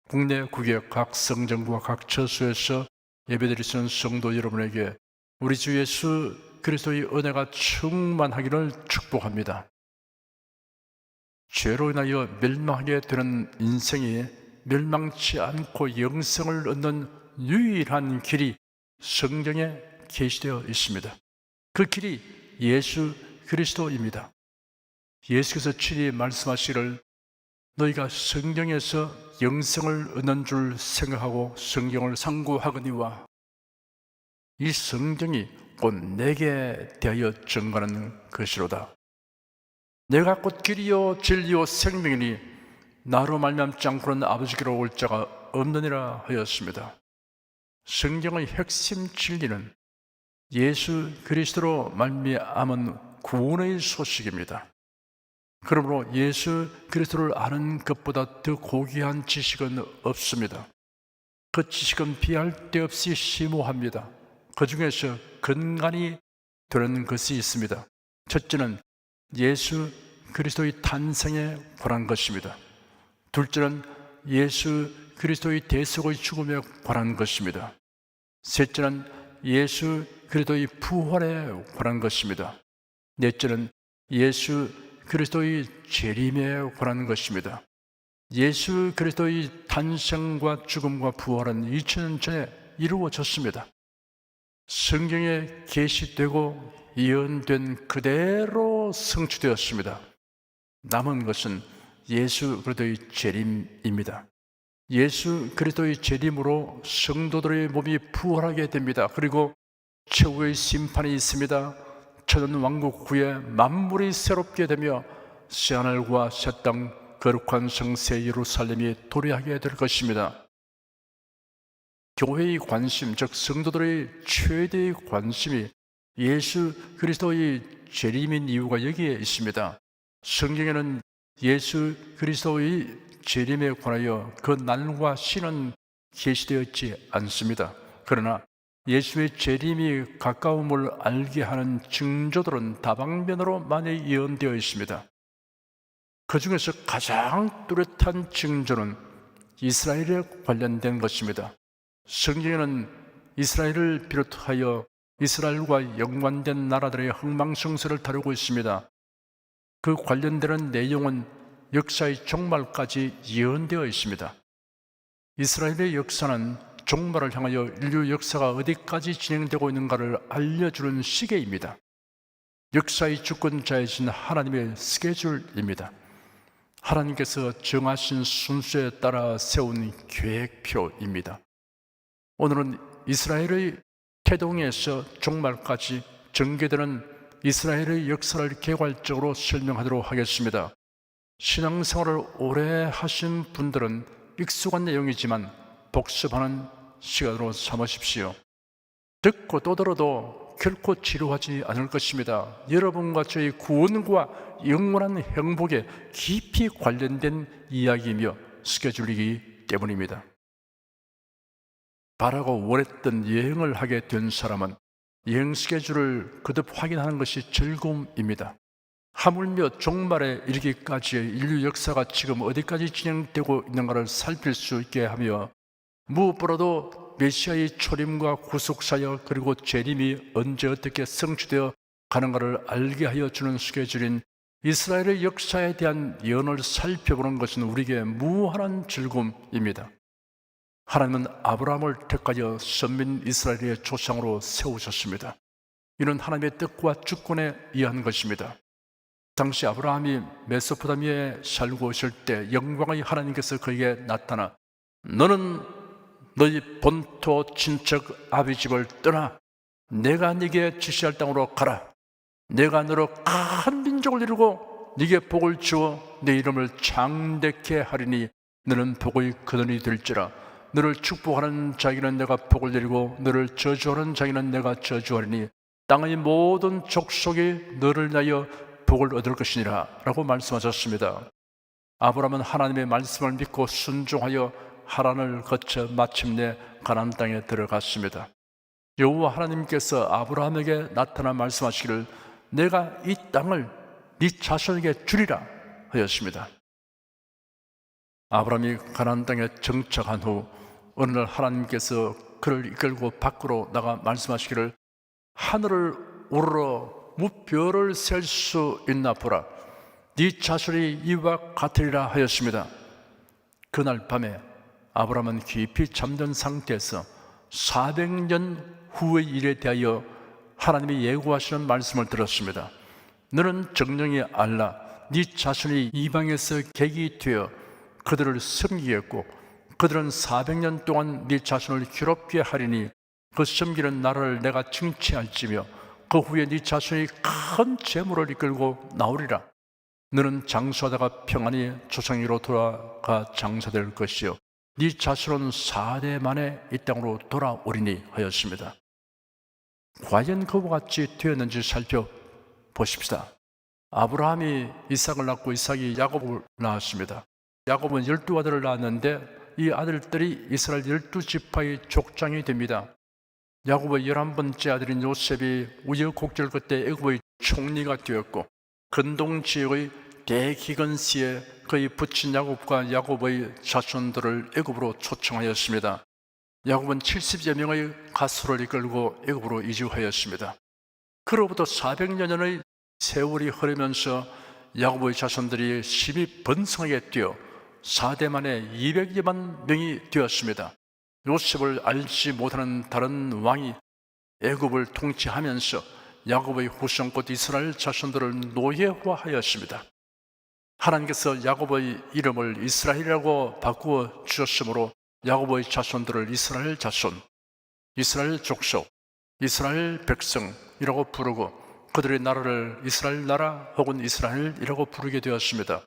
국내 국외 각 성전과 각 처소에서 예배드리시는 성도 여러분에게 우리 주 예수 그리스도의 은혜가 충만하기를 축복합니다. 죄로 인하여 멸망하게 되는 인생이 멸망치 않고 영생을 얻는 유일한 길이 성경에 계시되어 있습니다. 그 길이 예수 그리스도입니다. 예수께서 친히 말씀하시기를 너희가 성경에서 영생을 얻는 줄 생각하고 성경을 상고하거니와 이 성경이 곧 내게 대하여 증거하는 것이로다. 내가 곧 길이요 진리요 생명이니 나로 말미암지 않고는 아버지께로 올 자가 없느니라 하였습니다. 성경의 핵심 진리는 예수 그리스도로 말미암은 구원의 소식입니다. 그러므로 예수 그리스도를 아는 것보다 더 고귀한 지식은 없습니다. 그 지식은 비할 데 없이 심오합니다. 그 중에서 근간이 되는 것이 있습니다. 첫째는 예수 그리스도의 탄생에 관한 것입니다. 둘째는 예수 그리스도의 대속의 죽음에 관한 것입니다. 셋째는 예수 그리스도의 부활에 관한 것입니다. 넷째는 예수 그리스도의 재림에 관한 것입니다. 예수 그리스도의 탄생과 죽음과 부활은 2000년 전에 이루어졌습니다. 성경에 계시되고 예언된 그대로 성취되었습니다. 남은 것은 예수 그리스도의 재림입니다. 예수 그리스도의 재림으로 성도들의 몸이 부활하게 됩니다. 그리고 최후의 심판이 있습니다. 천연왕국 후에 만물이 새롭게 되며 새하늘과 새 땅 거룩한 성새 예루살렘이 도래하게 될 것입니다. 교회의 관심, 즉 성도들의 최대의 관심이 예수 그리스도의 재림인 이유가 여기에 있습니다. 성경에는 예수 그리스도의 재림에 관하여 그 날과 시는 계시되어 있지 않습니다. 그러나 예수의 재림이 가까움을 알게 하는 징조들은 다방면으로 많이 예언되어 있습니다. 그 중에서 가장 뚜렷한 징조는 이스라엘에 관련된 것입니다. 성경에는 이스라엘을 비롯하여 이스라엘과 연관된 나라들의 흥망성쇠를 다루고 있습니다. 그 관련되는 내용은 역사의 종말까지 예언되어 있습니다. 이스라엘의 역사는 종말을 향하여 인류 역사가 어디까지 진행되고 있는가를 알려주는 시계입니다. 역사의 주권자이신 하나님의 스케줄입니다. 하나님께서 정하신 순서에 따라 세운 계획표입니다. 오늘은 이스라엘의 태동에서 종말까지 전개되는 이스라엘의 역사를 개괄적으로 설명하도록 하겠습니다. 신앙생활을 오래 하신 분들은 익숙한 내용이지만 복습하는 시간으로 삼으십시오. 듣고 또 들어도 결코 지루하지 않을 것입니다. 여러분과 저의 구원과 영원한 행복에 깊이 관련된 이야기이며 스케줄이기 때문입니다. 바라고 원했던 여행을 하게 된 사람은 여행 스케줄을 거듭 확인하는 것이 즐거움입니다. 하물며 종말에 이르기까지의 인류 역사가 지금 어디까지 진행되고 있는가를 살필 수 있게 하며 무엇보다도 메시아의 초림과 구속사역 그리고 재림이 언제 어떻게 성취되어 가는가를 알게 하여 주는 스케줄인 이스라엘의 역사에 대한 예언을 살펴보는 것은 우리에게 무한한 즐거움입니다. 하나님은 아브라함을 택하여 선민 이스라엘의 조상으로 세우셨습니다. 이는 하나님의 뜻과 주권에 의한 것입니다. 당시 아브라함이 메소포타미아에 살고 있을 때 영광의 하나님께서 그에게 나타나 너는 너희 본토 친척 아비 집을 떠나 내가 네게 지시할 땅으로 가라. 내가 너로 큰 민족을 이루고 네게 복을 주어 네 이름을 장대케 하리니 너는 복의 근원이 될지라. 너를 축복하는 자에게는 내가 복을 내리고 너를 저주하는 자에게는 내가 저주하리니 땅의 모든 족속이 너를 인하여 복을 얻을 것이니라 라고 말씀하셨습니다. 아브라함은 하나님의 말씀을 믿고 순종하여 하란을 거쳐 마침내 가나안 땅에 들어갔습니다. 여호와 하나님께서 아브라함에게 나타나 말씀하시기를 내가 이 땅을 네 자손에게 주리라 하였습니다. 아브라함이 가나안 땅에 정착한 후 어느 날 하나님께서 그를 이끌고 밖으로 나가 말씀하시기를 하늘을 우러러 무별을 셀 수 있나 보라. 네 자손이 이와 같으리라 하였습니다. 그날 밤에 아브라함은 깊이 잠든 상태에서 400년 후의 일에 대하여 하나님이 예고하시는 말씀을 들었습니다. 너는 정령이 알라. 네 자손이 이방에서 객이 되어 그들을 섬기겠고 그들은 400년 동안 네 자손을 괴롭게 하리니 그 섬기는 나라를 내가 징치할지며 그 후에 네 자손이 큰 재물을 이끌고 나오리라. 너는 장수하다가 평안히 조상에게로 돌아가 장사될 것이요 네 자손은 4대 만에 이 땅으로 돌아오리니 하였습니다. 과연 그와 같이 되었는지 살펴보십시다. 아브라함이 이삭을 낳고 이삭이 야곱을 낳았습니다. 야곱은 12아들을 낳았는데 이 아들들이 이스라엘 12지파의 족장이 됩니다. 야곱의 11번째 아들인 요셉이 우여곡절 끝에 애굽의 총리가 되었고 근동지역의 대기근시에 그의 부친 야곱과 야곱의 자손들을 애굽으로 초청하였습니다. 야곱은 70여 명의 가수를 이끌고 애굽으로 이주하였습니다. 그로부터 400년의 세월이 흐르면서 야곱의 자손들이 심히 번성하게 되어 4대 만에 200여만 명이 되었습니다. 요셉을 알지 못하는 다른 왕이 애굽을 통치하면서 야곱의 후손 곧 이스라엘 자손들을 노예화하였습니다. 하나님께서 야곱의 이름을 이스라엘이라고 바꾸어 주셨으므로 야곱의 자손들을 이스라엘 자손, 이스라엘 족속, 이스라엘 백성이라고 부르고 그들의 나라를 이스라엘 나라 혹은 이스라엘이라고 부르게 되었습니다.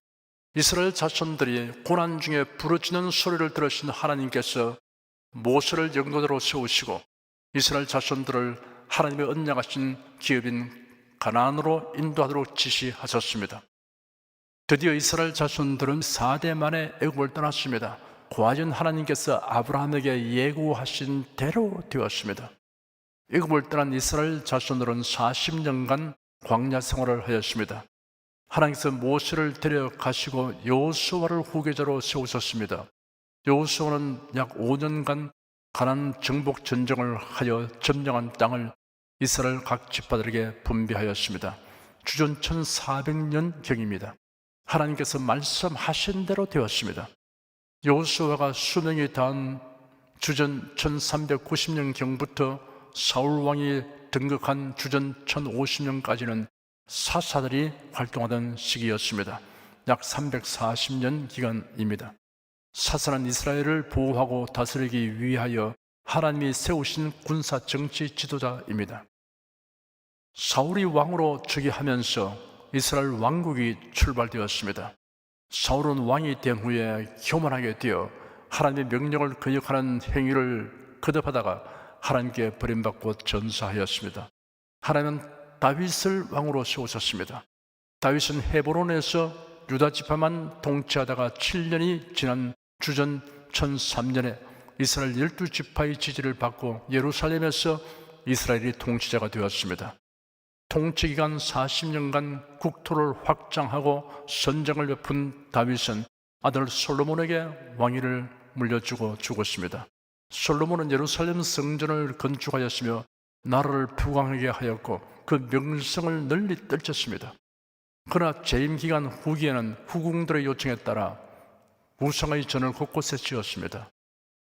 이스라엘 자손들이 고난 중에 부르짖는 소리를 들으신 하나님께서 모세를 영도자로 세우시고 이스라엘 자손들을 하나님의 언약하신 기업인 가나안으로 인도하도록 지시하셨습니다. 드디어 이스라엘 자손들은 4대 만에 애굽을 떠났습니다. 과연 하나님께서 아브라함에게 예고하신 대로 되었습니다. 애굽을 떠난 이스라엘 자손들은 40년간 광야 생활을 하였습니다. 하나님께서 모세를 데려가시고 여호수아를 후계자로 세우셨습니다. 여호수아는 약 5년간 가나안 정복 전쟁을 하여 점령한 땅을 이스라엘 각 지파들에게 분배하였습니다. 주전 1400년경입니다. 하나님께서 말씀하신 대로 되었습니다. 여호수아가 수명이 다한 주전 1390년경부터 사울 왕이 등극한 주전 1050년까지는 사사들이 활동하던 시기였습니다. 약 340년 기간입니다. 사사는 이스라엘을 보호하고 다스리기 위하여 하나님이 세우신 군사 정치 지도자입니다. 사울이 왕으로 즉위하면서 이스라엘 왕국이 출발되었습니다. 사울은 왕이 된 후에 교만하게 되어 하나님의 명령을 거역하는 행위를 거듭하다가 하나님께 버림받고 전사하였습니다. 하나님은 다윗을 왕으로 세우셨습니다. 다윗은 헤브론에서 유다 지파만 통치하다가 7년이 지난 주전 1003년에 이스라엘 12지파의 지지를 받고 예루살렘에서 이스라엘이 통치자가 되었습니다. 통치기간 40년간 국토를 확장하고 선정을 베푼 다윗은 아들 솔로몬에게 왕위를 물려주고 죽었습니다. 솔로몬은 예루살렘 성전을 건축하였으며 나라를 부강하게 하였고 그 명성을 널리 떨쳤습니다. 그러나 재임 기간 후기에는 후궁들의 요청에 따라 우상의 전을 곳곳에 지었습니다.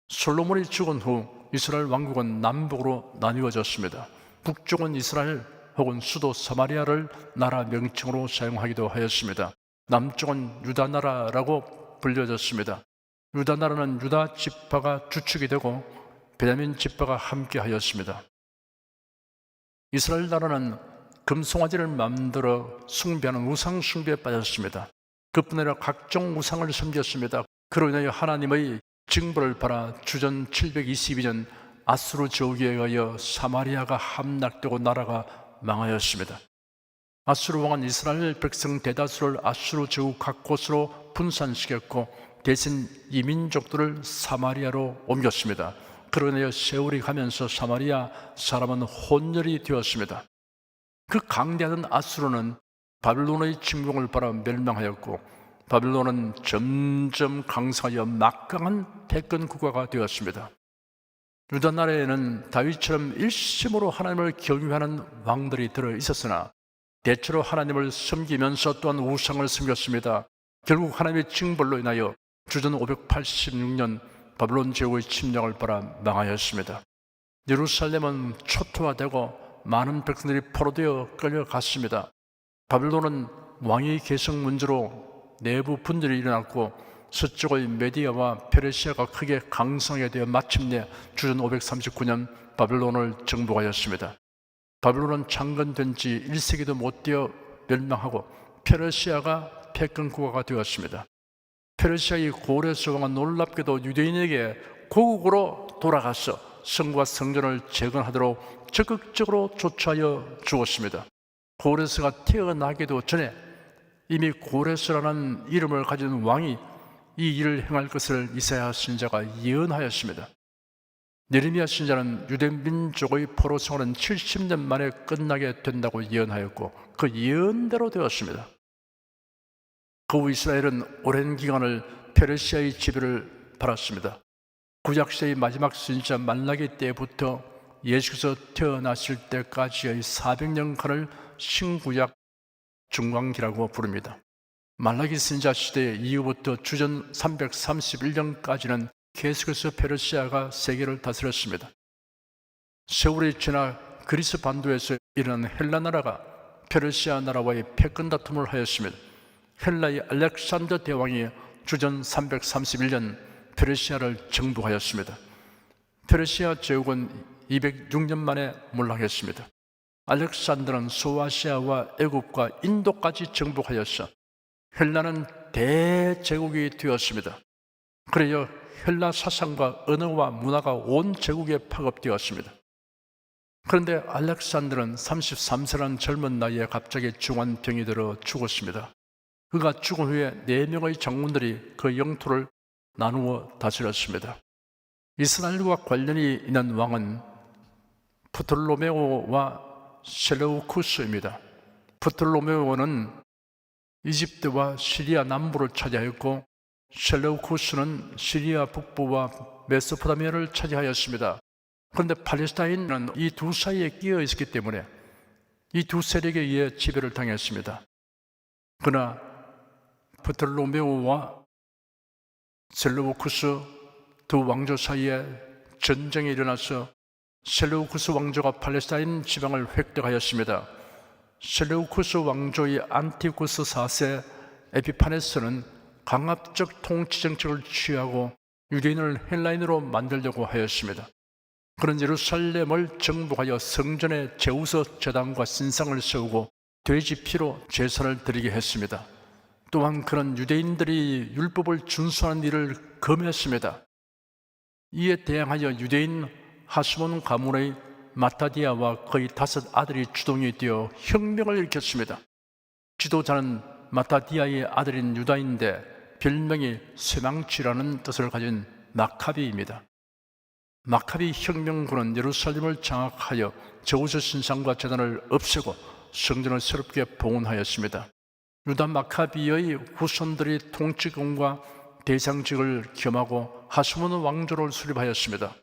솔로몬이 죽은 후 이스라엘 왕국은 남북으로 나뉘어졌습니다. 북쪽은 이스라엘 혹은 수도 사마리아를 나라 명칭으로 사용하기도 하였습니다. 남쪽은 유다 나라라고 불려졌습니다. 유다 나라는 유다 지파가 주축이 되고 베냐민 지파가 함께 하였습니다. 이스라엘 나라는 금송아지를 만들어 숭배하는 우상 숭배에 빠졌습니다. 그뿐 아니라 각종 우상을 섬겼습니다. 그로 인하여 하나님의 징벌을 받아 주전 722년 아수르 제국에 의하여 사마리아가 함락되고 나라가 망하였습니다. 아수르 왕은 이스라엘 백성 대다수를 아수르 제국 각 곳으로 분산시켰고 대신 이민족들을 사마리아로 옮겼습니다. 그로 인하여 세월이 가면서 사마리아 사람은 혼혈이 되었습니다. 그 강대하던 아수르는 바빌론의 침공을 받아 멸망하였고 바빌론은 점점 강성하여 막강한 패권 국가가 되었습니다. 유다 나라에는 다윗처럼 일심으로 하나님을 경외하는 왕들이 들어 있었으나 대체로 하나님을 섬기면서 또한 우상을 섬겼습니다. 결국 하나님의 징벌로 인하여 주전 586년 바빌론 제국의 침략을 받아 망하였습니다. 예루살렘은 초토화되고 많은 백성들이 포로되어 끌려갔습니다. 바빌론은 왕위 계승 문제로 내부 분열이 일어났고 서쪽의 메디아와 페르시아가 크게 강성하게 되어 마침내 주전 539년 바빌론을 정복하였습니다. 바빌론은 창건된 지 1세기도 못 되어 멸망하고 페르시아가 패권 국가가 되었습니다. 페르시아의 고레스 왕은 놀랍게도 유대인에게 고국으로 돌아가서 성과 성전을 재건하도록 적극적으로 조처하여 주었습니다. 고레스가 태어나기도 전에 이미 고레스라는 이름을 가진 왕이 이 일을 행할 것을 이사야 선지자가 예언하였습니다. 예레미야 선지자는 유대 민족의 포로 생활은 70년 만에 끝나게 된다고 예언하였고 그 예언대로 되었습니다. 그 후 이스라엘은 오랜 기간을 페르시아의 지배를 받았습니다. 구약시대의 마지막 선지자 말라기 때부터 예수께서 태어나실 때까지의 400년간을 신구약 중간기라고 부릅니다. 말라기 선지자 시대 이후부터 주전 331년까지는 계속해서 페르시아가 세계를 다스렸습니다. 세월이 지나 그리스 반도에서 일어난 헬라 나라가 페르시아 나라와의 패권 다툼을 하였습니다. 헬라의 알렉산더 대왕이 주전 331년 페르시아를 정복하였습니다. 페르시아 제국은 206년 만에 몰락했습니다. 알렉산더는 소아시아와 애굽과 인도까지 정복하였어 헬라는 대제국이 되었습니다. 그래야 헬라 사상과 언어와 문화가 온 제국에 파급되었습니다. 그런데 알렉산더는 33세라는 젊은 나이에 갑자기 중한 병이 들어 죽었습니다. 그가 죽은 후에 4명의 장군들이 그 영토를 나누어 다스렸습니다. 이스라엘과 관련이 있는 왕은 프톨로메오와 셀레우쿠스입니다. 프톨로메오는 이집트와 시리아 남부를 차지하였고 셀레우쿠스는 시리아 북부와 메소포타미아를 차지하였습니다. 그런데 팔레스타인은 이 두 사이에 끼어 있었기 때문에 이 두 세력에 의해 지배를 당했습니다. 그러나 프톨로메오와 셀레우쿠스 두 왕조 사이에 전쟁이 일어나서 셀레우쿠스 왕조가 팔레스타인 지방을 획득하였습니다. 셀레우쿠스 왕조의 안티쿠스 4세 에피파네스는 강압적 통치 정책을 취하고 유대인을 헬라인으로 만들려고 하였습니다. 그런 예루살렘을 정복하여 성전에 제우스 제단과 신상을 세우고 돼지 피로 제사를 드리게 했습니다. 또한 그런 유대인들이 율법을 준수하는 일을 금했습니다. 이에 대항하여 유대인 하스몬 가문의 마타디아와 그의 5 아들이 주동이 되어 혁명을 일으켰습니다. 지도자는 마타디아의 아들인 유다인데 별명이 쇠망치라는 뜻을 가진 마카비입니다. 마카비 혁명군은 예루살렘을 장악하여 제우스 신상과 제단을 없애고 성전을 새롭게 봉헌하였습니다. 유다 마카비의 후손들이 통치권과 대상직을 겸하고 하스몬 왕조를 수립하였습니다.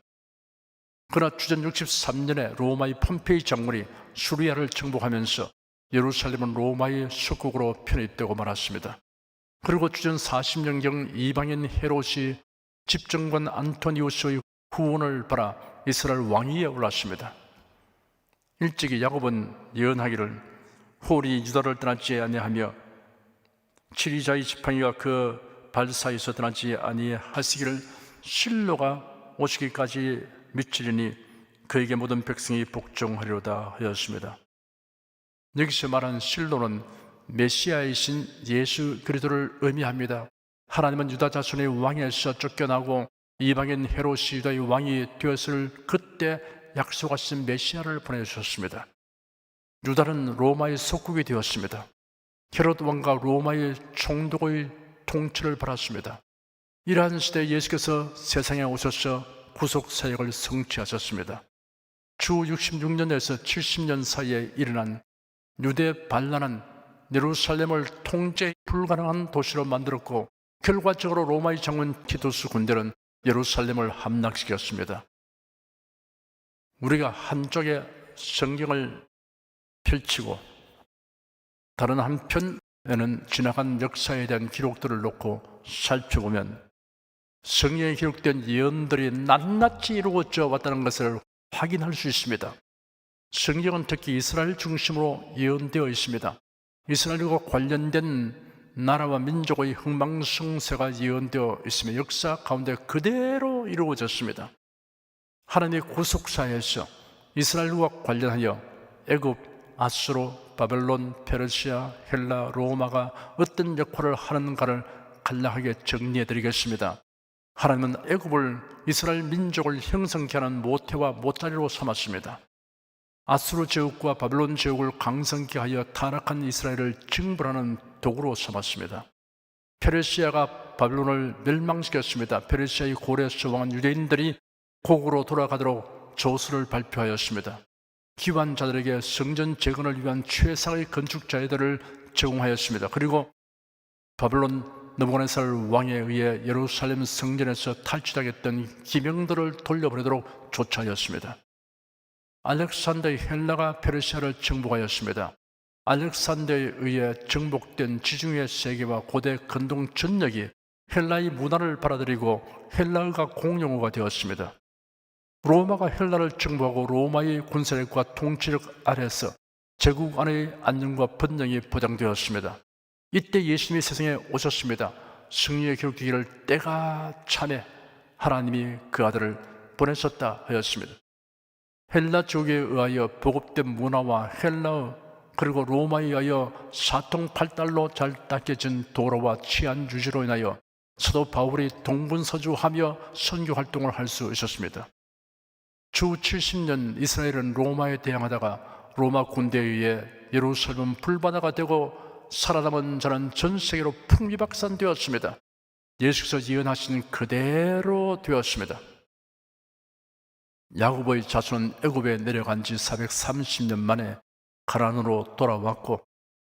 그러나 주전 63년에 로마의 폼페이 장군이 수리아를 정복하면서 예루살렘은 로마의 속국으로 편입되고 말았습니다. 그리고 주전 40년경 이방인 헤롯이 집정관 안토니우스의 후원을 받아 이스라엘 왕위에 올랐습니다. 일찍이 야곱은 예언하기를 홀이 유다를 떠나지 아니하며 치리자의 지팡이가 그 발 사이에서 떠나지 아니하시기를 실로가 오시기까지 미치리니 그에게 모든 백성이 복종하리로다 하였습니다. 여기서 말한 실로는 메시아이신 예수 그리스도를 의미합니다. 하나님은 유다 자손의 왕에서 쫓겨나고 이방인 헤롯이 유다의 왕이 되었을 그때 약속하신 메시아를 보내주셨습니다. 유다는 로마의 속국이 되었습니다. 헤롯 왕과 로마의 총독의 통치를 받았습니다. 이러한 시대에 예수께서 세상에 오셔서 구속 사역을 성취하셨습니다. 주 66년에서 70년 사이에 일어난 유대 반란은 예루살렘을 통제 불가능한 도시로 만들었고 결과적으로 로마의 장군 티투스 군대는 예루살렘을 함락시켰습니다. 우리가 한쪽에 성경을 펼치고 다른 한편에는 지나간 역사에 대한 기록들을 놓고 살펴보면 성경에 기록된 예언들이 낱낱이 이루어져 왔다는 것을 확인할 수 있습니다. 성경은 특히 이스라엘 중심으로 예언되어 있습니다. 이스라엘과 관련된 나라와 민족의 흥망성쇠가 예언되어 있으며 역사 가운데 그대로 이루어졌습니다. 하나님의 구속사에서 이스라엘과 관련하여 애굽, 아수르, 바벨론, 페르시아, 헬라, 로마가 어떤 역할을 하는가를 간략하게 정리해 드리겠습니다. 하나님은 애굽을 이스라엘 민족을 형성케 하는 모태와 모짜리로 삼았습니다. 아수르 제국과 바벨론 제국을 강성케 하여 타락한 이스라엘을 징벌하는 도구로 삼았습니다. 페르시아가 바벨론을 멸망시켰습니다. 페르시아의 고레스 왕은 유대인들이 고국으로 돌아가도록 조서를 발표하였습니다. 기환자들에게 성전 재건을 위한 최상의 건축자들을 제공하였습니다. 그리고 바벨론 느부갓네살 왕에 의해 예루살렘 성전에서 탈취당했던 기명들을 돌려보내도록 조처하였습니다. 알렉산더의 헬라가 페르시아를 정복하였습니다. 알렉산더에 의해 정복된 지중해 세계와 고대 근동 전역이 헬라의 문화를 받아들이고 헬라어가 공용어가 되었습니다. 로마가 헬라를 정복하고 로마의 군사력과 통치력 아래서 제국 안의 안정과 번영이 보장되었습니다. 이때 예수님이 세상에 오셨습니다. 성경에 기록되기를 때가 차매 하나님이 그 아들을 보내셨다 하였습니다. 헬라 제국에 의하여 보급된 문화와 헬라어 그리고 로마에 의하여 사통팔달로 잘 닦여진 도로와 치안 유지로 인하여 사도 바울이 동분서주하며 선교 활동을 할 수 있었습니다. 주 70년 이스라엘은 로마에 대항하다가 로마 군대에 의해 예루살렘은 불바다가 되고 살아남은 자는 전 세계로 풍비박산되었습니다. 예수께서 예언하신 그대로 되었습니다. 야곱의 자손은 애굽에 내려간 지 430년 만에 가나안으로 돌아왔고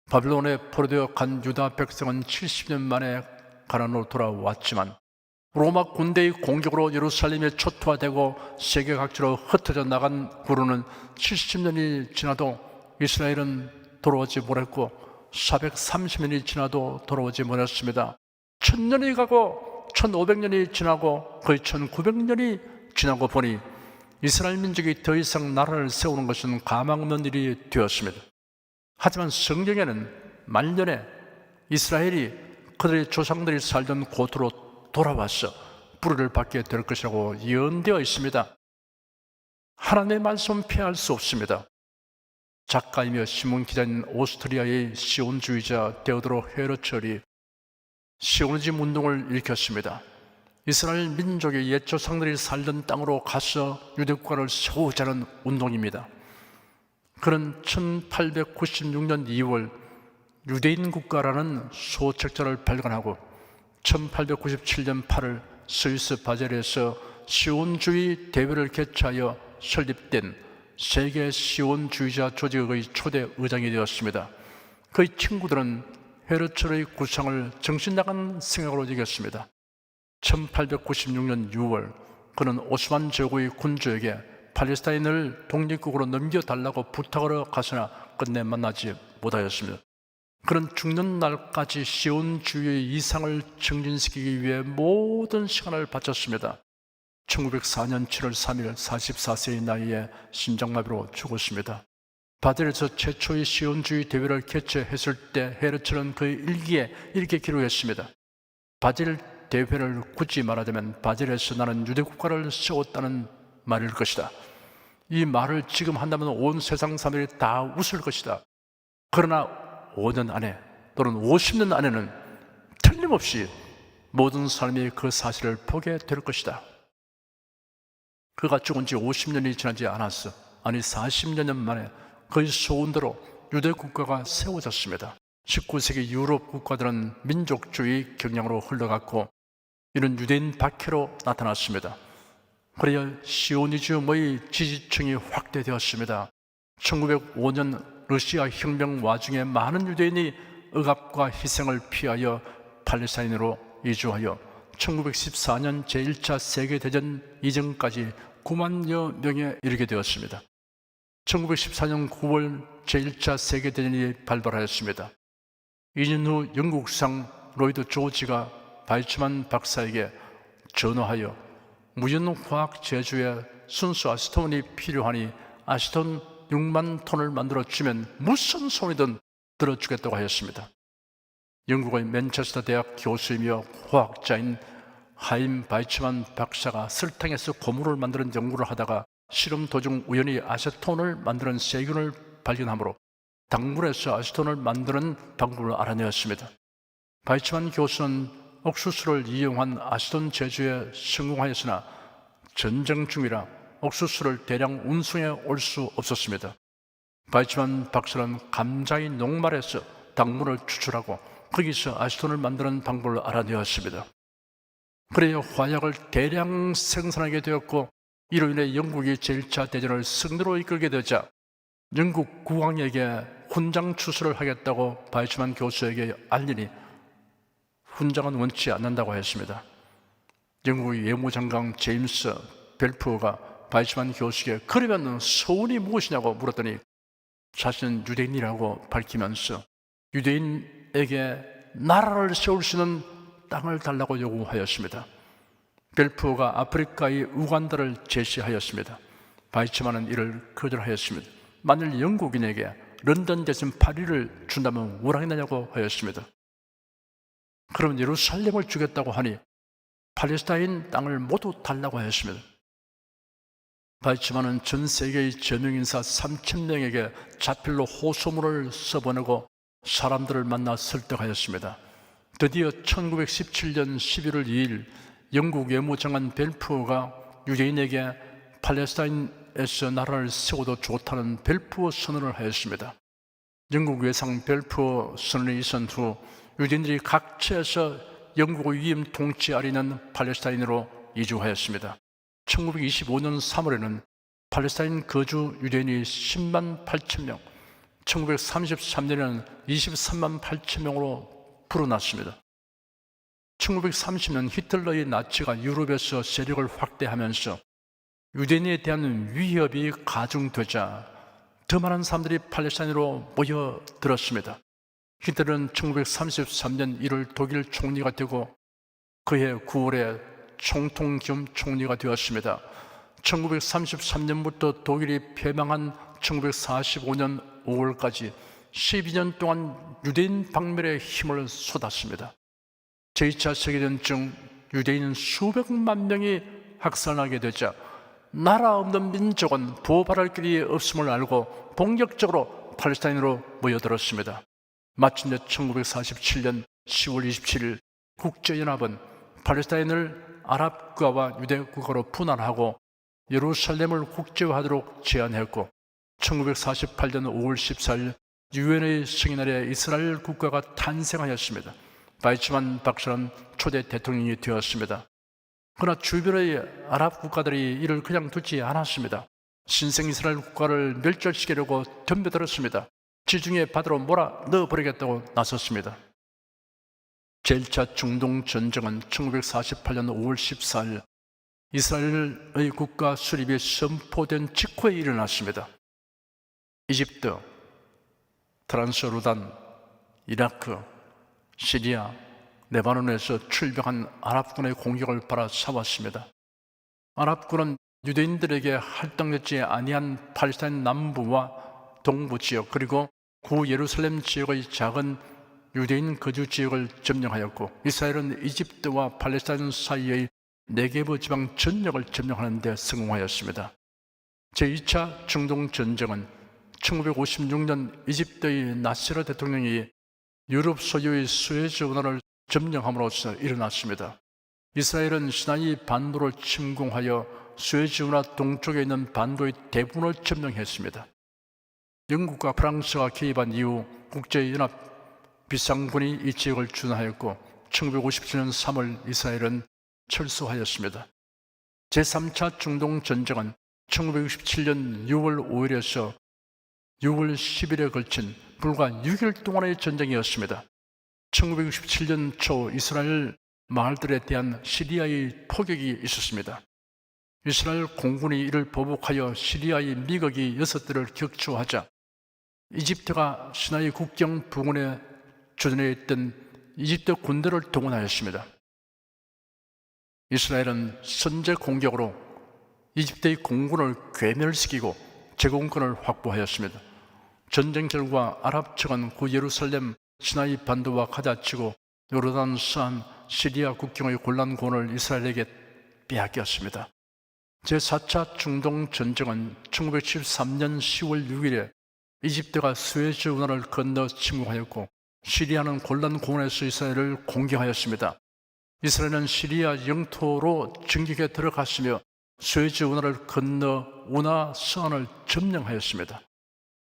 바벨론에 포로되어 간 유다 백성은 70년 만에 가나안으로 돌아왔지만 로마 군대의 공격으로 예루살렘에 초토화되고 세계 각지로 흩어져 나간 후로는 70년이 지나도 이스라엘은 돌아오지 못했고 430년이 지나도 돌아오지 못했습니다. 1000년이 가고 1500년이 지나고 거의 1900년이 지나고 보니 이스라엘 민족이 더 이상 나라를 세우는 것은 가망 없는 일이 되었습니다. 하지만 성경에는 말년에 이스라엘이 그들의 조상들이 살던 곳으로 돌아와서 뿌리를 받게 될 것이라고 예언되어 있습니다. 하나님의 말씀은 피할 수 없습니다. 작가이며 신문 기자인 오스트리아의 시온주의자 데오도로 헤르철이 시오니즘 운동을 일으켰습니다. 이스라엘 민족의 옛 조상들이 살던 땅으로 가서 유대국가를 세우자는 운동입니다. 그는 1896년 2월 유대인 국가라는 소책자를 발간하고 1897년 8월 스위스 바젤에서 시온주의 대회를 개최하여 설립된 세계 시온주의자 조직의 초대 의장이 되었습니다. 그의 친구들은 헤르철의 구상을 정신나간 생각으로 여겼습니다. 1896년 6월 그는 오스만 제국의 군주에게 팔레스타인을 독립국으로 넘겨달라고 부탁하러 갔으나 끝내 만나지 못하였습니다. 그는 죽는 날까지 시온주의의 이상을 증진시키기 위해 모든 시간을 바쳤습니다. 1904년 7월 3일 44세의 나이에 심장마비로 죽었습니다. 바젤에서 최초의 시온주의 대회를 개최했을 때 헤르철은 그의 일기에 이렇게 기록했습니다. 바젤 대회를 굳이 말하자면 바젤에서 나는 유대국가를 세웠다는 말일 것이다. 이 말을 지금 한다면 온 세상 사람들이 다 웃을 것이다. 그러나 5년 안에 또는 50년 안에는 틀림없이 모든 사람이 그 사실을 보게 될 것이다. 그가 죽은 지 50년이 지나지 않았어. 아니 40년 만에 그의 소원대로 유대국가가 세워졌습니다. 19세기 유럽 국가들은 민족주의 경향으로 흘러갔고 이는 유대인 박해로 나타났습니다. 그래야 시오니즘의 지지층이 확대되었습니다. 1905년 러시아 혁명 와중에 많은 유대인이 억압과 희생을 피하여 팔레스타인으로 이주하여 1914년 제1차 세계대전 이전까지 9만여 명에 이르게 되었습니다. 1914년 9월 제1차 세계대전이 발발하였습니다. 2년 후 영국상 로이드 조지가 바이츠만 박사에게 전화하여 무연화학 제조에 순수 아시톤이 필요하니 아시톤 6만 톤을 만들어주면 무슨 손이든 들어주겠다고 하였습니다. 영국의 맨체스터 대학 교수이며 화학자인 하임 바이츠만 박사가 설탕에서 고무를 만드는 연구를 하다가 실험 도중 우연히 아세톤을 만드는 세균을 발견하므로 당분에서 아세톤을 만드는 방법을 알아내었습니다. 바이츠만 교수는 옥수수를 이용한 아세톤 제조에 성공하였으나 전쟁 중이라 옥수수를 대량 운송해 올 수 없었습니다. 바이츠만 박사는 감자의 녹말에서 당분을 추출하고 거기서 아세톤을 만드는 방법을 알아내었습니다. 그래야 화약을 대량 생산하게 되었고 이로 인해 영국이 제1차 대전을 승리로 이끌게 되자 영국 국왕에게 훈장 추수를 하겠다고 바이츠만 교수에게 알리니 훈장은 원치 않는다고 했습니다. 영국의 외무장관 제임스 벨푸어가 바이츠만 교수에게 그러면 소원이 무엇이냐고 물었더니 자신은 유대인이라고 밝히면서 유대인에게 나라를 세울 수 있는 땅을 달라고 요구하였습니다. 벨푸어가 아프리카의 우간다를 제시하였습니다. 바이츠만은 이를 거절하였습니다. 만일 영국인에게 런던 대신 파리를 준다면 원하겠느냐고 하였습니다. 그러면 예루살렘을 주겠다고 하니 팔레스타인 땅을 모두 달라고 하였습니다. 바이츠만은 전 세계의 저명인사 3,000명에게 자필로 호소문을 써보내고 사람들을 만나 설득하였습니다. 드디어 1917년 11월 2일 영국 외무장관 벨푸어가 유대인에게 팔레스타인에서 나라를 세워도 좋다는 벨푸어 선언을 하였습니다. 영국 외상 벨푸어 선언이 있은 후 유대인들이 각처에서 영국의 위임 통치 아래 있는 팔레스타인으로 이주하였습니다. 1925년 3월에는 팔레스타인 거주 유대인이 10만 8천 명, 1933년에는 23만 8천 명으로 불어났습니다. 1930년 히틀러의 나치가 유럽에서 세력을 확대하면서 유대인에 대한 위협이 가중되자 더 많은 사람들이 팔레스타인으로 모여들었습니다. 히틀러는 1933년 1월 독일 총리가 되고 그해 9월에 총통 겸 총리가 되었습니다. 1933년부터 독일이 패망한 1945년 5월까지 12년 동안 유대인 박멸에 힘을 쏟았습니다. 제2차 세계대전 중 유대인 수백만 명이 학살하게 되자 나라 없는 민족은 보호받을 길이 없음을 알고 본격적으로 팔레스타인으로 모여들었습니다. 마침내 1947년 10월 27일 국제연합은 팔레스타인을 아랍 국가와 유대 국가로 분할하고 예루살렘을 국제화하도록 제안했고 1948년 5월 14일 유엔의 승인 아래 이스라엘 국가가 탄생하였습니다. 바이츠만 박사는 초대 대통령이 되었습니다. 그러나 주변의 아랍 국가들이 이를 그냥 두지 않았습니다. 신생 이스라엘 국가를 멸절시키려고 덤벼들었습니다. 지중해 바다로 몰아 넣어버리겠다고 나섰습니다. 제1차 중동 전쟁은 1948년 5월 14일 이스라엘의 국가 수립이 선포된 직후에 일어났습니다. 이집트, 트란스요르단, 이라크, 시리아, 레바논에서 출병한 아랍군의 공격을 바라싸웠습니다. 아랍군은 유대인들에게 할당되지 아니한 팔레스타인 남부와 동부 지역 그리고 구 예루살렘 지역의 작은 유대인 거주 지역을 점령하였고 이스라엘은 이집트와 팔레스타인 사이의 네게브 지방 전역을 점령하는 데 성공하였습니다. 제2차 중동 전쟁은 1956년 이집트의 나세르 대통령이 유럽 소유의 수에즈 운하를 점령함으로써 일어났습니다. 이스라엘은 시나이 반도를 침공하여 수에즈 운하 동쪽에 있는 반도의 대부분을 점령했습니다. 영국과 프랑스가 개입한 이후 국제연합 비상군이 이 지역을 준하였고 1957년 3월 이스라엘은 철수하였습니다. 제3차 중동 전쟁은 1967년 6월 5일에서 6월 10일에 걸친 불과 6일 동안의 전쟁이었습니다. 1967년 초 이스라엘 마을들에 대한 시리아의 포격이 있었습니다. 이스라엘 공군이 이를 보복하여 시리아의 미국이 6대를 격추하자 이집트가 시나이 국경 부근에 주둔해 있던 이집트 군대를 동원하였습니다. 이스라엘은 선제 공격으로 이집트의 공군을 괴멸시키고 제공권을 확보하였습니다. 전쟁 결과 아랍 측은 구 예루살렘 시나이 반도와 가자치고 요르단 서안 시리아 국경의 골란군을 이스라엘에게 빼앗겼습니다. 제4차 중동 전쟁은 1973년 10월 6일에 이집트가 스웨즈 운하를 건너 침공하였고 시리아는 골란군에서 이스라엘을 공격하였습니다. 이스라엘은 시리아 영토로 진격에 들어갔으며 스웨즈 운하를 건너 운하 서안을 점령하였습니다.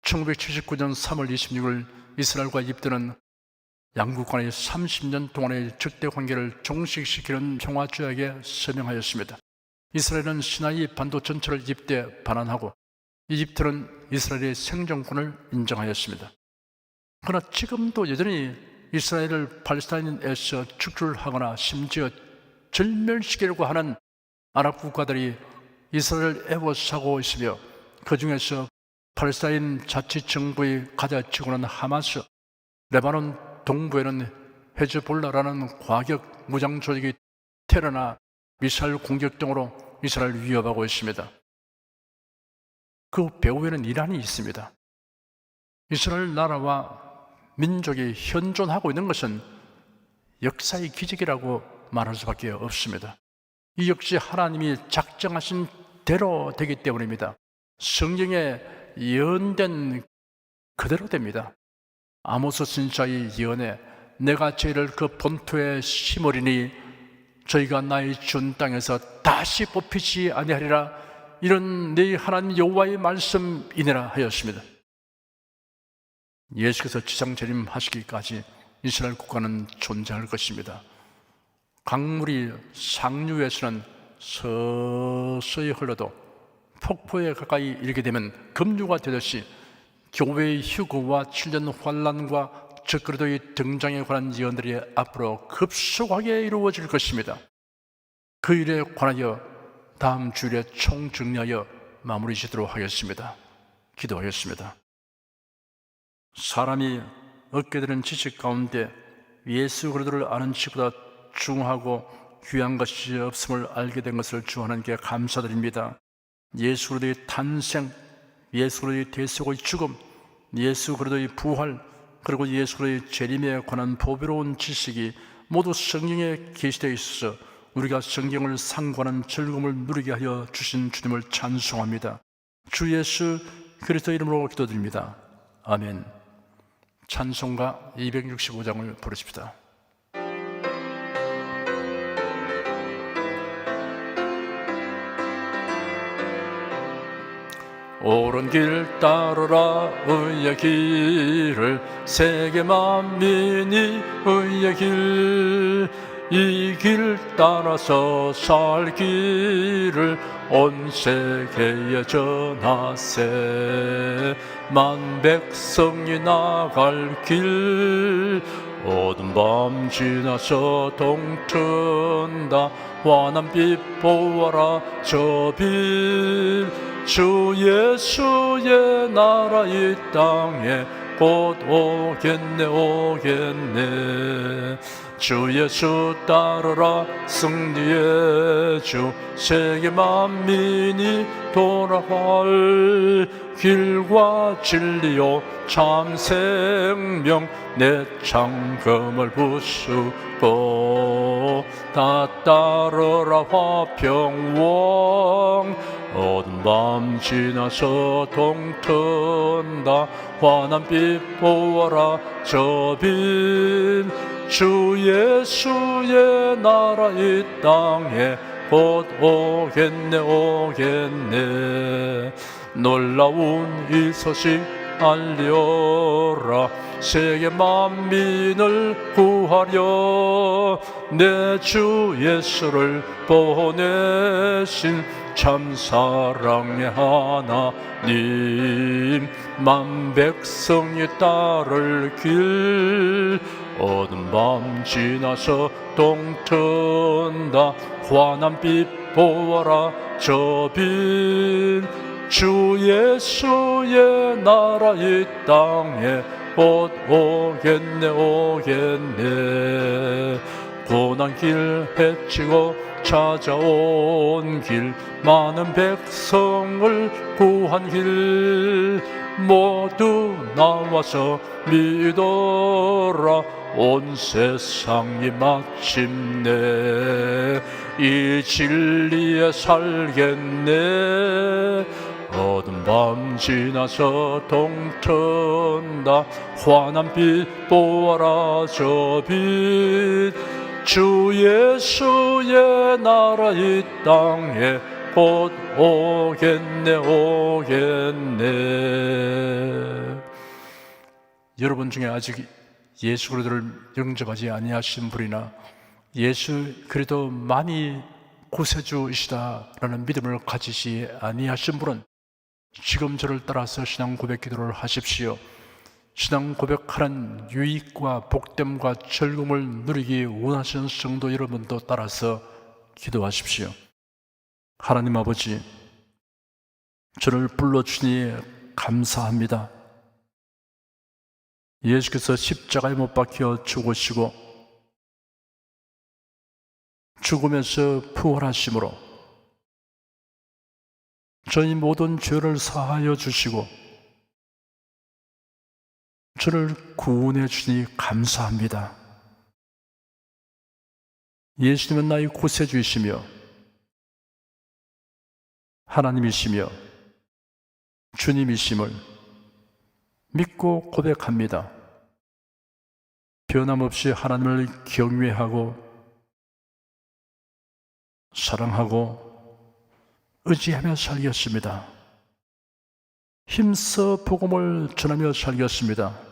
1979년 3월 26일 이스라엘과 이집트는 양국 간의 30년 동안의 적대 관계를 종식시키는 평화조약에 서명하였습니다. 이스라엘은 시나이 반도 전체를 이집트에 반환하고 이집트는 이스라엘의 생존권을 인정하였습니다. 그러나 지금도 여전히 이스라엘을 팔레스타인에서 축출하거나 심지어 절멸시키려고 하는 아랍 국가들이 이스라엘을 애워싸고 있으며 그 중에서 팔레스타인 자치정부의 가자치고는 하마스, 레바논 동부에는 헤즈볼라라는 과격 무장 조직이 테러나 미사일 공격 등으로 이스라엘을 위협하고 있습니다. 그 배후에는 이란이 있습니다. 이스라엘 나라와 민족이 현존하고 있는 것은 역사의 기적이라고 말할 수밖에 없습니다. 이 역시 하나님이 작정하신 대로 되기 때문입니다. 성경에 예언된 그대로 됩니다. 아모스 선지자의 예언에 내가 저희를 그 본토에 심으리니 저희가 나의 준 땅에서 다시 뽑히지 아니하리라, 이런 네 하나님 여호와의 말씀이니라 하였습니다. 예수께서 지상 재림하시기까지 이스라엘 국가는 존재할 것입니다. 강물이 상류에서는 서서히 흘러도 폭포에 가까이 이르게 되면 급류가 되듯이 교회의 휴거와 7년 환란과 적그리스도의 등장에 관한 예언들이 앞으로 급속하게 이루어질 것입니다. 그 일에 관하여 다음 주일에 총정리하여 마무리 짓도록 하겠습니다. 기도하겠습니다. 사람이 얻게 되는 지식 가운데 예수 그리스도를 아는 지식보다 중하고 귀한 것이 없음을 알게 된 것을 주 하나님께 감사드립니다. 예수 그리스도의 탄생, 예수 그리스도의 대속의 죽음, 예수 그리스도의 부활, 그리고 예수 그리스도의 재림에 관한 보배로운 지식이 모두 성경에 계시되어 있어서 우리가 성경을 상고하는 즐거움을 누리게 하여 주신 주님을 찬송합니다. 주 예수 그리스도 이름으로 기도드립니다. 아멘. 찬송가 265장을 부르십시다. 옳은 길 따르라 의의 길을, 세계 만민이 의의 길, 이 길 따라서 살 길을 온 세계에 전하세. 만 백성이 나갈 길, 어두운 밤 지나서 동튼다. 환한 빛 보아라 저 빛, 주 예수의 나라 이 땅에 곧 오겠네 오겠네. 주 예수 따르라 승리의 주, 세계 만민이 돌아갈 길과 진리요 참 생명, 내 창금을 부수고 다 따르라 화평왕. 어두운 밤 지나서 동튼다. 환한 빛 보아라 저 빛, 주 예수의 나라 이 땅에 곧 오겠네 오겠네. 놀라운 이 소식 알려라, 세계 만민을 구하려 내 주 예수를 보내신 참 사랑의 하나님, 만 백성이 따를 길. 어두운 밤 지나서 동튼다. 환한 빛 보아라 저 빛. 주 예수의 나라 이 땅에 곧 오겠네 오겠네. 고난 길 헤치고 찾아온 길, 많은 백성을 구한 길. 모두 나와서 믿어라. 온 세상이 마침내 이 진리에 살겠네. 어두운 밤 지나서 동튼다. 환한 빛 보아라 저 빛. 주 예수의 나라 이 땅에 곧 오겠네 오겠네. 여러분 중에 아직 예수 그리스도를 영접하지 아니하신 분이나 예수 그리스도 많이 구세주이시다라는 믿음을 가지시 아니하신 분은 지금 저를 따라서 신앙 고백 기도를 하십시오. 신앙 고백하는 유익과 복됨과 즐거움을 누리기 원하시는 성도 여러분도 따라서 기도하십시오. 하나님 아버지, 저를 불러주니 감사합니다. 예수께서 십자가에 못 박혀 죽으시고 죽으면서 부활하심으로 저희 모든 죄를 사하여 주시고 저를 구원해 주니 감사합니다. 예수님은 나의 구세주이시며 하나님이시며 주님이심을 믿고 고백합니다. 변함없이 하나님을 경외하고 사랑하고 의지하며 살겠습니다. 힘써 복음을 전하며 살겠습니다.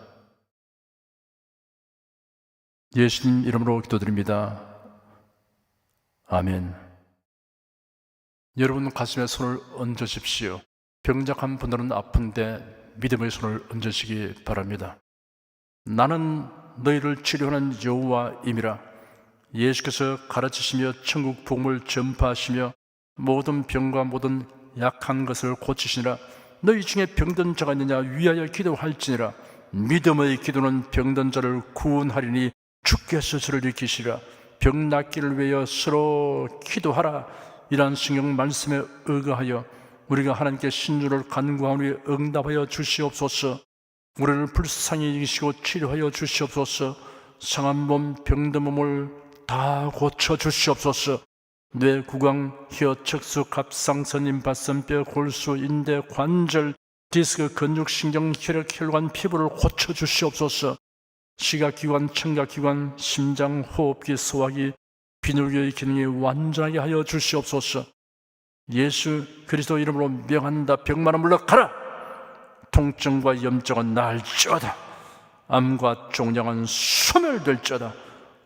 예수님 이름으로 기도드립니다. 아멘. 여러분 가슴에 손을 얹으십시오. 병작한 분들은 아픈데 믿음의 손을 얹으시기 바랍니다. 나는 너희를 치료하는 여호와임이라. 예수께서 가르치시며 천국 복음을 전파하시며 모든 병과 모든 약한 것을 고치시니라. 너희 중에 병든 자가 있느냐 위하여 기도할지니라. 믿음의 기도는 병든 자를 구원하리니 주께서 저를 일으키시리라. 병 낫기를 위하여 서로 기도하라. 이러한 성경 말씀에 의거하여 우리가 하나님께 신주를 간구하오니 응답하여 주시옵소서. 우리를 불쌍히 여기시고 치료하여 주시옵소서. 상한 몸 병든 몸을 다 고쳐 주시옵소서. 뇌, 구강, 혀, 척수, 갑상선, 임파선뼈, 골수, 인대, 관절, 디스크, 근육신경, 혈액, 혈관, 피부를 고쳐 주시옵소서. 시각기관, 청각기관, 심장, 호흡기, 소화기, 비늘교의 기능이 완전하게 하여 주시옵소서. 예수 그리스도 이름으로 명한다. 병만은 물러가라. 통증과 염증은 나을지어다. 암과 종양은 소멸될지어다.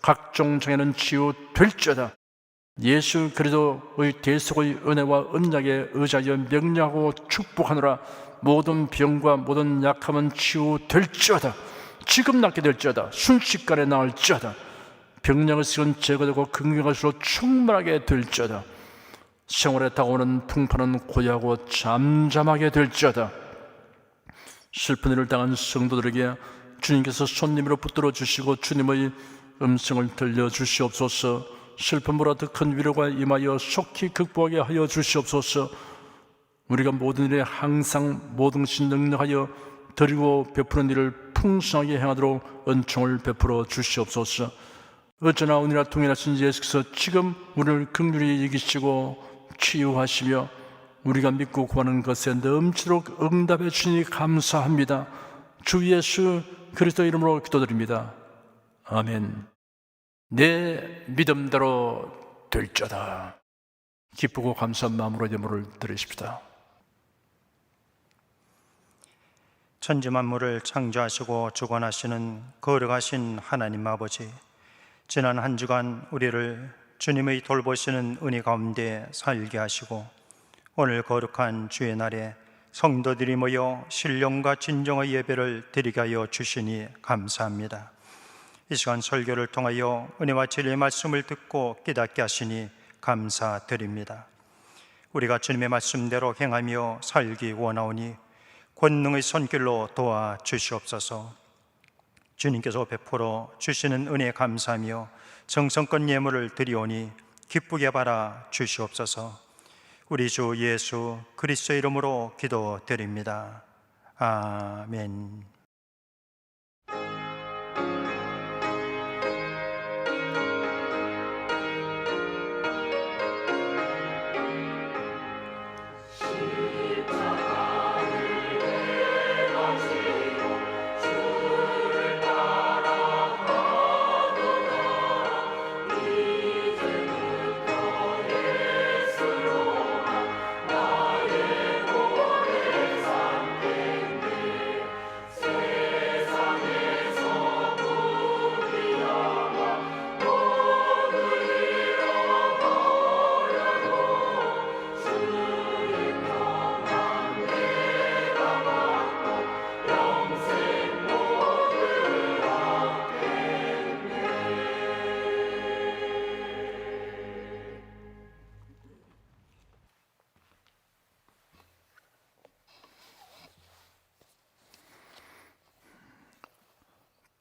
각종 장애는 치유될지어다. 예수 그리스도의 대속의 은혜와 언약에 의지하여 명령하고 축복하노라. 모든 병과 모든 약함은 치유될지어다. 지금 낫게 될지어다. 순식간에 나을지어다. 병량의 식은 제거되고 긍휼의 수로 충만하게 될지어다. 생활에 다가오는 풍파는 고요하고 잠잠하게 될지어다. 슬픈 일을 당한 성도들에게 주님께서 손님으로 붙들어 주시고 주님의 음성을 들려주시옵소서. 슬픔보다 더 큰 위로가 임하여 속히 극복하게 하여 주시옵소서. 우리가 모든 일에 항상 모든 것이 능력하여 드리고 베푸는 일을 풍성하게 행하도록 은총을 베풀어 주시옵소서. 어쩌나 오늘날 통일하신 예수께서 지금 우리를 긍휼히 여기시고 치유하시며 우리가 믿고 구하는 것에 넘치도록 응답해 주시니 감사합니다. 주 예수 그리스도 이름으로 기도드립니다. 아멘. 내 믿음대로 될지어다. 기쁘고 감사한 마음으로 예물을 드리십시다. 천지 만물을 창조하시고 주관하시는 거룩하신 하나님 아버지, 지난 한 주간 우리를 주님의 돌보시는 은혜 가운데 살게 하시고 오늘 거룩한 주의 날에 성도들이 모여 신령과 진정의 예배를 드리게 하여 주시니 감사합니다. 이 시간 설교를 통하여 은혜와 진리의 말씀을 듣고 깨닫게 하시니 감사드립니다. 우리가 주님의 말씀대로 행하며 살기 원하오니 권능의 손길로 도와주시옵소서. 주님께서 베풀어 주시는 은혜에 감사하며 정성껏 예물을 드리오니 기쁘게 바라 주시옵소서. 우리 주 예수 그리스도의 이름으로 기도드립니다. 아멘.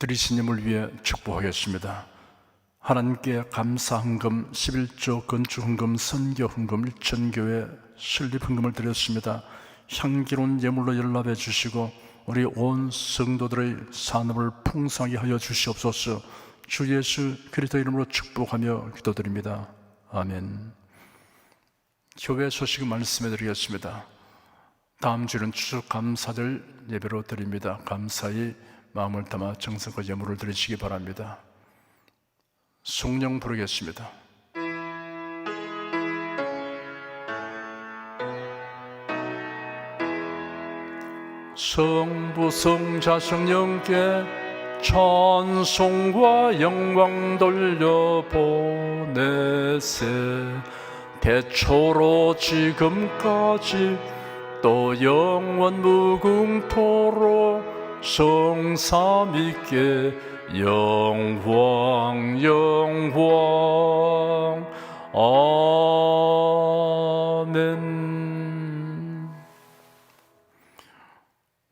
드리신 힘을 위해 축복하겠습니다. 하나님께 감사헌금, 11조 건축헌금, 선교헌금, 일천교회 설립헌금을 드렸습니다. 향기로운 예물로 연락해 주시고 우리 온 성도들의 산업을 풍성하게 하여 주시옵소서. 주 예수 그리스도 이름으로 축복하며 기도드립니다. 아멘. 교회 소식을 말씀해 드리겠습니다. 다음 주는 추수감사절 예배로 드립니다. 감사히 마음을 담아 정성과 예물을 드리시기 바랍니다. 성령 부르겠습니다. 성부 성자 성령께 찬송과 영광 돌려보내세. 태초로 지금까지 또 영원 무궁토록 성삼위께 영광 영광 아멘.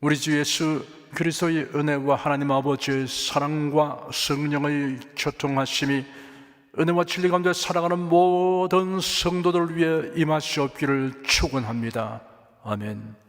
우리 주 예수 그리스도의 은혜와 하나님 아버지의 사랑과 성령의 교통하심이 은혜와 진리 가운데 살아가는 모든 성도들을 위해 임하시옵기를 축원합니다. 아멘.